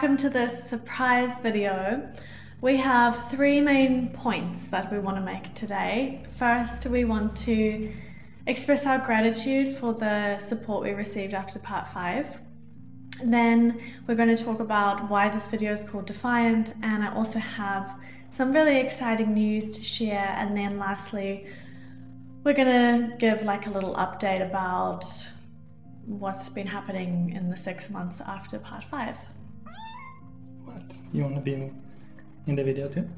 welcome to this surprise video. We have three main points that we want to make today. First, we want to express our gratitude for the support we received after part 5. Then we're going to talk about why this video is called Defiant, and I also have some really exciting news to share. And then lastly, we're going to give like a little update about what's been happening in the 6 months after part 5. What? You want to be in the video too?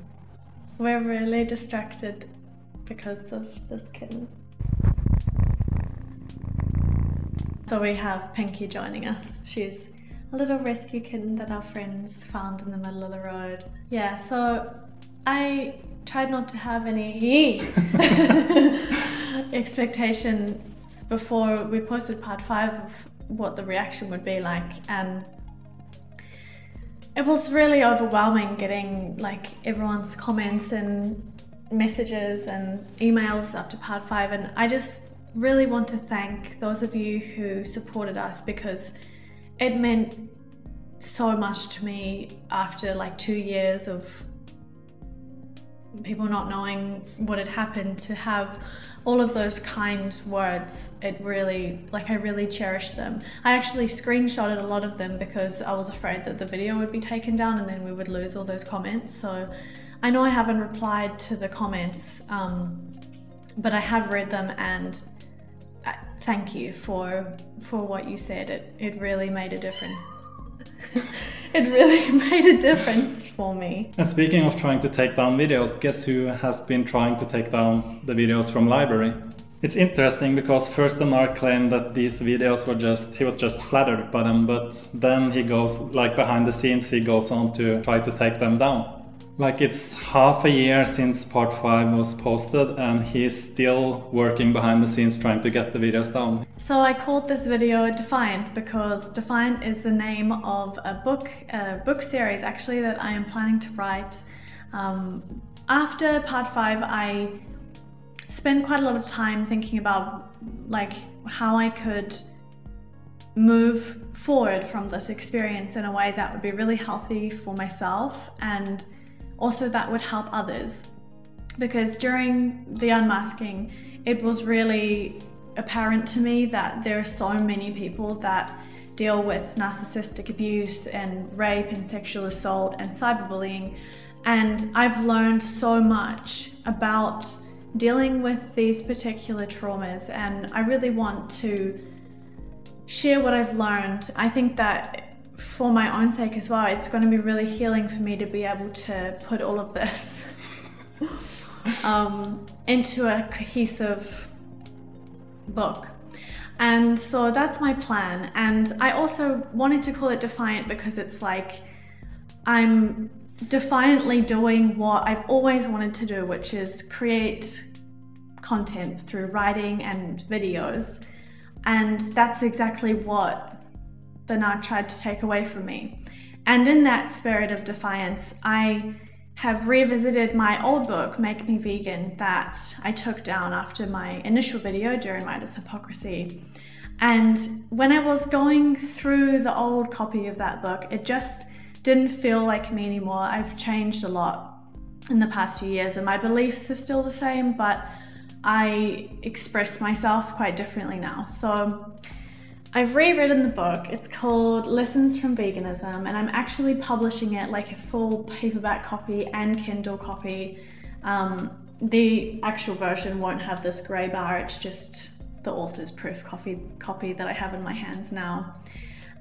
We're really distracted because of this kitten. So we have Pinky joining us. She's a little rescue kitten that our friends found in the middle of the road. Yeah, so I tried not to have any expectations before we posted part 5 of what the reaction would be like, and it was really overwhelming getting like everyone's comments and messages and emails up to part 5, and I just really want to thank those of you who supported us, because it meant so much to me after like 2 years of people not knowing what had happened, to have all of those kind words. It really, like, I really cherished them. I actually screenshotted a lot of them because I was afraid that the video would be taken down and then we would lose all those comments. So I know I haven't replied to the comments, but I have read them, and thank you for what you said. It really made a difference. It really made a difference for me. And speaking of trying to take down videos, guess who has been trying to take down the videos from library? It's interesting because first Anar claimed that these videos were he was just flattered by them, but then he goes, like behind the scenes, he goes on to try to take them down. Like, it's half a year since part 5 was posted and he's still working behind the scenes trying to get the videos down. So I called this video Defiant because Defiant is the name of a book series actually that I am planning to write. After part 5, I spent quite a lot of time thinking about like how I could move forward from this experience in a way that would be really healthy for myself, and also that would help others. Because during the unmasking, it was really apparent to me that there are so many people that deal with narcissistic abuse and rape and sexual assault and cyberbullying, and I've learned so much about dealing with these particular traumas, and I really want to share what I've learned. I think that for my own sake as well, it's going to be really healing for me to be able to put all of this into a cohesive book. And so that's my plan. And I also wanted to call it Defiant because it's like I'm defiantly doing what I've always wanted to do, which is create content through writing and videos. And that's exactly what the narc tried to take away from me. And in that spirit of defiance, I have revisited my old book, Make Me Vegan, that I took down after my initial video during Midas Hypocrisy. And when I was going through the old copy of that book, it just didn't feel like me anymore. I've changed a lot in the past few years, and my beliefs are still the same, but I express myself quite differently now. So I've rewritten the book. It's called Lessons from Veganism, and I'm actually publishing it like a full paperback copy and Kindle copy. The actual version won't have this grey bar, it's just the author's proof copy that I have in my hands now.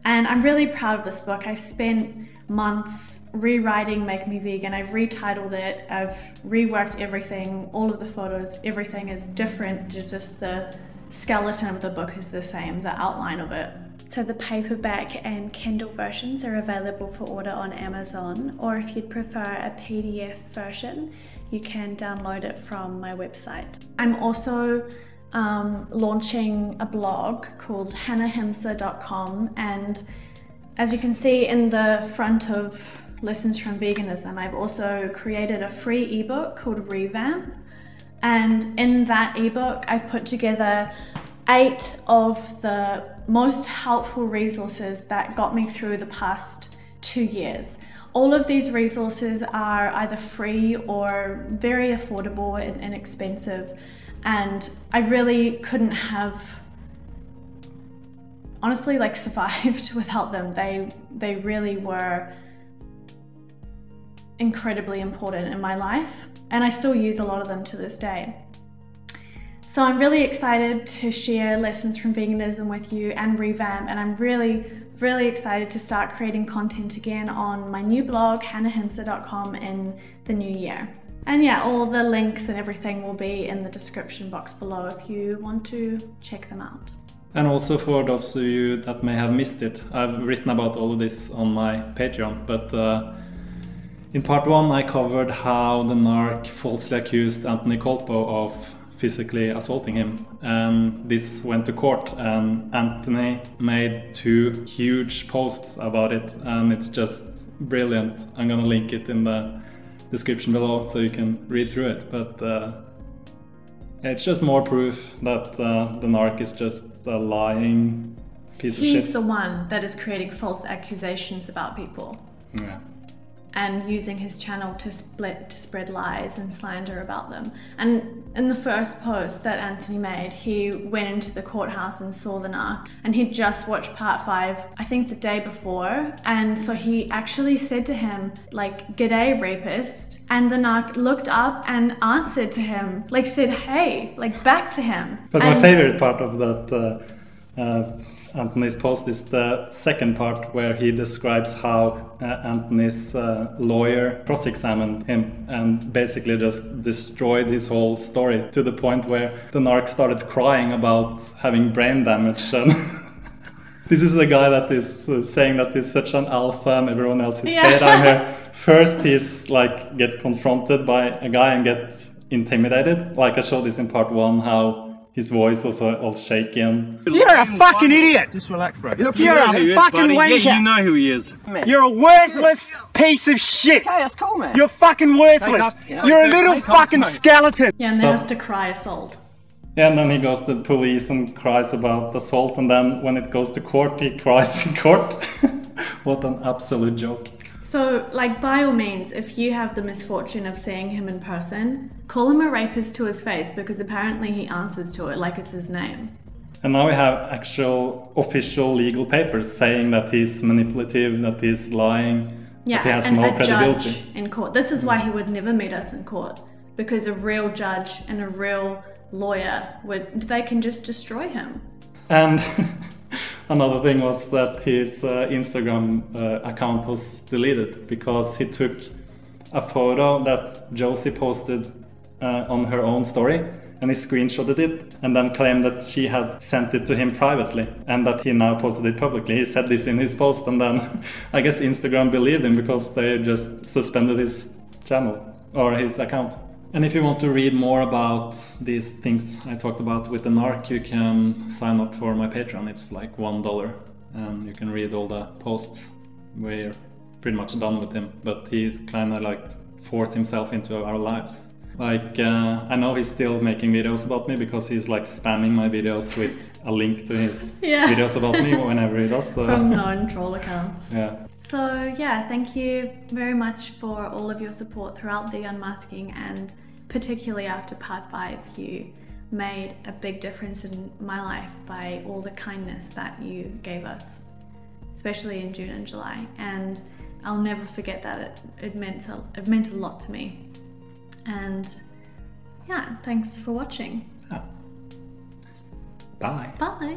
And I'm really proud of this book. I've spent months rewriting Make Me Vegan. I've retitled it, I've reworked everything, all of the photos, everything is different, just the skeleton of the book is the same, the outline of it. So the paperback and Kindle versions are available for order on Amazon, or if you'd prefer a PDF version, you can download it from my website. I'm also launching a blog called hannahhimsa.com, and as you can see in the front of Lessons from Veganism, I've also created a free ebook called Revamp. And in that ebook, I've put together 8 of the most helpful resources that got me through the past 2 years. All of these resources are either free or very affordable and inexpensive, and I really couldn't have honestly like survived without them. They really were incredibly important in my life, and I still use a lot of them to this day. So I'm really excited to share lessons from veganism with you and revamp, and I'm really excited to start creating content again on my new blog, hannahhimsa.com, in the new year. And yeah, all the links and everything will be in the description box below if you want to check them out. And also for those of you that may have missed it, I've written about all of this on my Patreon, but in part 1 I covered how the narc falsely accused Anthony Colpo of physically assaulting him, and this went to court, and Anthony made 2 huge posts about it, and it's just brilliant. I'm gonna link it in the description below so you can read through it, but it's just more proof that the narc is just a lying piece of shit. He's the one that is creating false accusations about people. Yeah. And using his channel to spread lies and slander about them. And in the first post that Anthony made, he went into the courthouse and saw the narc, and he'd just watched part 5, I think the day before, and so he actually said to him, like, "G'day, rapist," and the narc looked up and answered to him, like said, "Hey," like back to him. But my favorite part of that Anthony's post is the second part, where he describes how Anthony's lawyer cross-examined him and basically just destroyed his whole story, to the point where the narc started crying about having brain damage. And this is the guy that is saying that he's such an alpha and everyone else is paid. I'm here. First he's like get confronted by a guy and get intimidated. Like I showed this in part 1, how his voice was all shaky. You're a fucking idiot! Just relax, bro. Look, you're a fucking wanker! Yeah, you know who he is. You're a worthless piece of shit! Okay, that's cool, man. You're fucking worthless! You're a little fucking skeleton! Yeah, and then has to cry assault. Yeah, and then he goes to the police and cries about assault, and then when it goes to court, he cries in court. What an absolute joke. So, like, by all means, if you have the misfortune of seeing him in person, call him a rapist to his face, because apparently he answers to it like it's his name. And now we have actual official legal papers saying that he's manipulative, that he's lying, that he has no credibility. Judge in court. This is why he would never meet us in court, because a real judge and a real lawyer they can just destroy him. And another thing was that his Instagram account was deleted because he took a photo that Josie posted on her own story, and he screenshotted it and then claimed that she had sent it to him privately and that he now posted it publicly. He said this in his post, and then I guess Instagram believed him because they just suspended his channel or his account. And if you want to read more about these things I talked about with the narc, you can sign up for my Patreon. It's like $1, and you can read all the posts. We're pretty much done with him, but he kind of like forced himself into our lives. Like, I know he's still making videos about me because he's like spamming my videos with a link to his videos about me whenever he does. So. From non-troll accounts. Yeah. So yeah, thank you very much for all of your support throughout the unmasking, and particularly after part 5, you made a big difference in my life by all the kindness that you gave us, especially in June and July. And I'll never forget that. It meant a lot to me. And yeah, thanks for watching. Bye. Bye.